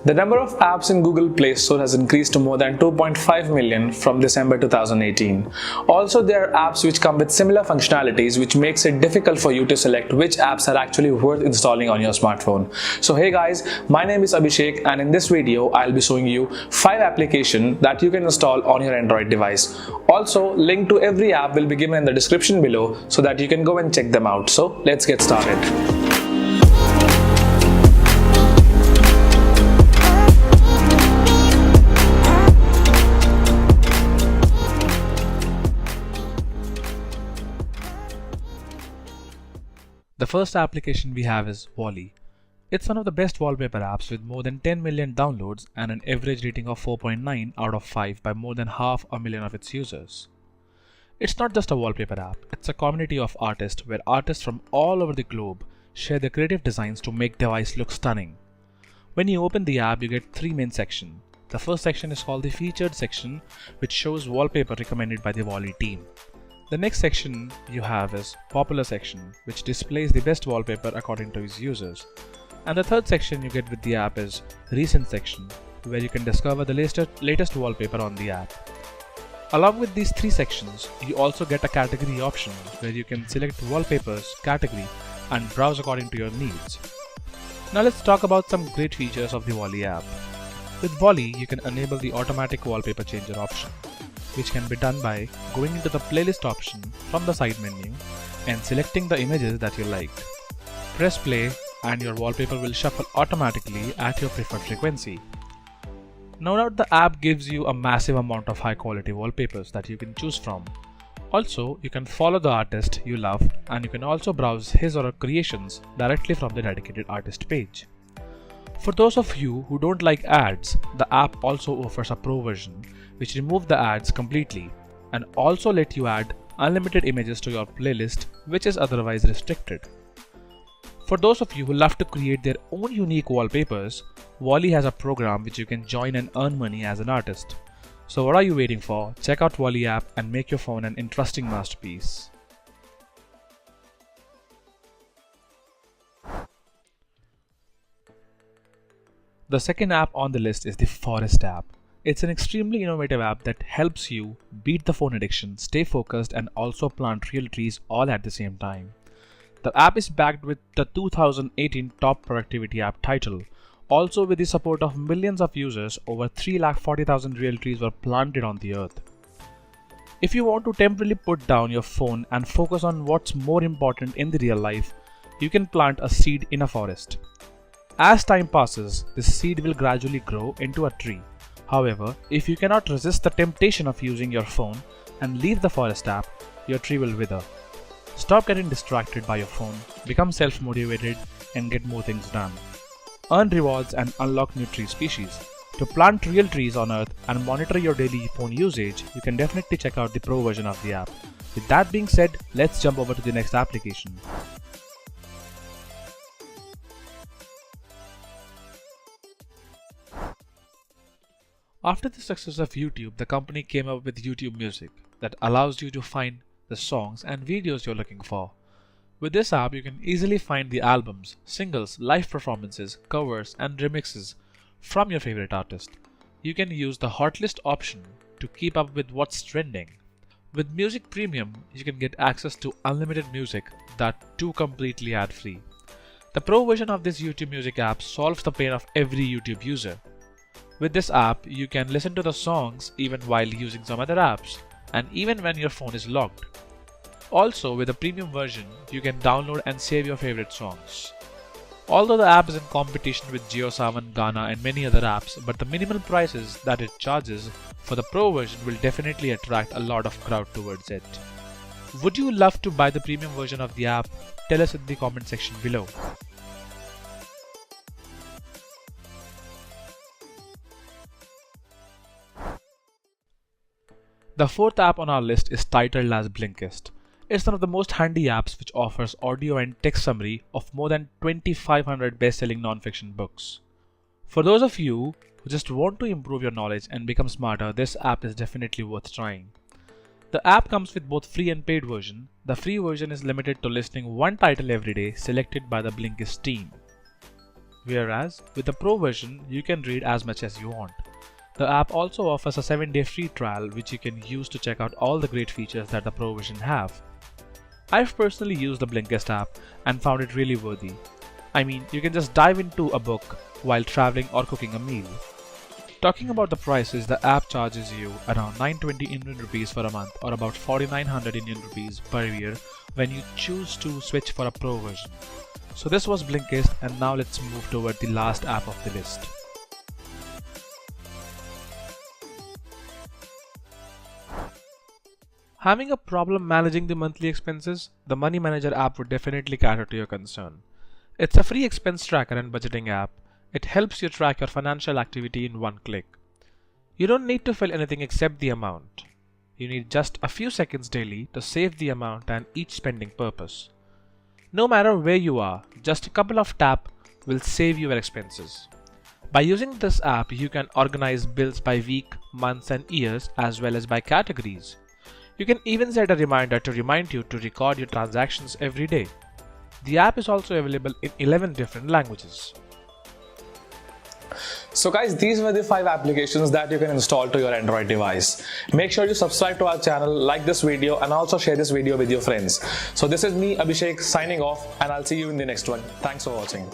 The number of apps in Google Play Store has increased to more than 2.5 million from December 2018. Also, there are apps which come with similar functionalities, which makes it difficult for you to select which apps are actually worth installing on your smartphone. So hey guys, my name is Abhishek, and in this video I'll be showing you 5 applications that you can install on your Android device. Also, link to every app will be given in the description below so that you can go and check them out. So let's get started. The first application we have is Wally. It's one of the best wallpaper apps with more than 10 million downloads and an average rating of 4.9 out of 5 by more than 500,000 of its users. It's not just a wallpaper app, it's a community of artists where artists from all over the globe share their creative designs to make device look stunning. When you open the app, you get 3 main sections. The first section is called the featured section, which shows wallpaper recommended by the Wally team. The next section you have is popular section, which displays the best wallpaper according to its users. And the third section you get with the app is recent section, where you can discover the latest wallpaper on the app. Along with these 3 sections, you also get a category option where you can select wallpapers category and browse according to your needs. Now let's talk about some great features of the Wally app. With Wally, you can enable the automatic wallpaper changer option, which can be done by going into the playlist option from the side menu and selecting the images that you like. Press play and your wallpaper will shuffle automatically at your preferred frequency. No doubt the app gives you a massive amount of high quality wallpapers that you can choose from. Also, you can follow the artist you love, and you can also browse his or her creations directly from the dedicated artist page. For those of you who don't like ads, the app also offers a pro version which remove the ads completely and also let you add unlimited images to your playlist, which is otherwise restricted. For those of you who love to create their own unique wallpapers, Wally has a program which you can join and earn money as an artist. So what are you waiting for? Check out Wally app and make your phone an interesting masterpiece. The second app on the list is the Forest app. It's an extremely innovative app that helps you beat the phone addiction, stay focused, and also plant real trees all at the same time. The app is backed with the 2018 Top Productivity App title. Also, with the support of millions of users, over 340,000 real trees were planted on the earth. If you want to temporarily put down your phone and focus on what's more important in the real life, you can plant a seed in a forest. As time passes, this seed will gradually grow into a tree. However, if you cannot resist the temptation of using your phone and leave the Forest app, your tree will wither. Stop getting distracted by your phone, become self-motivated, and get more things done. Earn rewards and unlock new tree species. To plant real trees on Earth and monitor your daily phone usage, you can definitely check out the pro version of the app. With that being said, let's jump over to the next application. After the success of YouTube, the company came up with YouTube Music that allows you to find the songs and videos you're looking for. With this app, you can easily find the albums, singles, live performances, covers, and remixes from your favorite artist. You can use the Hotlist option to keep up with what's trending. With Music Premium, you can get access to unlimited music, that too completely ad-free. The pro version of this YouTube Music app solves the pain of every YouTube user. With this app, you can listen to the songs even while using some other apps, and even when your phone is locked. Also, with the premium version, you can download and save your favorite songs. Although the app is in competition with JioSaavn, Gaana, and many other apps, but the minimal prices that it charges for the pro version will definitely attract a lot of crowd towards it. Would you love to buy the premium version of the app? Tell us in the comment section below. The fourth app on our list is titled as Blinkist. It's one of the most handy apps which offers audio and text summary of more than 2,500 best-selling non-fiction books. For those of you who just want to improve your knowledge and become smarter, this app is definitely worth trying. The app comes with both free and paid version. The free version is limited to listening one title every day selected by the Blinkist team. whereas with the Pro version, you can read as much as you want. The app also offers a 7-day free trial which you can use to check out all the great features that the Pro version have. I've personally used the Blinkist app and found it really worthy. I mean, you can just dive into a book while traveling or cooking a meal. Talking about the prices, the app charges you around 920 Indian rupees for a month or about 4900 Indian rupees per year when you choose to switch for a Pro version. So this was Blinkist, and now let's move toward the last app of the list. Having a problem managing the monthly expenses? The Money Manager app would definitely cater to your concern. It's a free expense tracker and budgeting app. It helps you track your financial activity in one click. You don't need to fill anything except the amount. You need just a few seconds daily to save the amount and each spending purpose. No matter where you are, just a couple of taps will save your expenses. By using this app, you can organize bills by week, months and years as well as by categories. You can even set a reminder to remind you to record your transactions every day. The app is also available in 11 different languages. So guys, these were the 5 applications that you can install to your Android device. Make sure you subscribe to our channel, like this video and also share this video with your friends. So this is me, Abhishek, signing off, and I'll see you in the next one. Thanks for watching.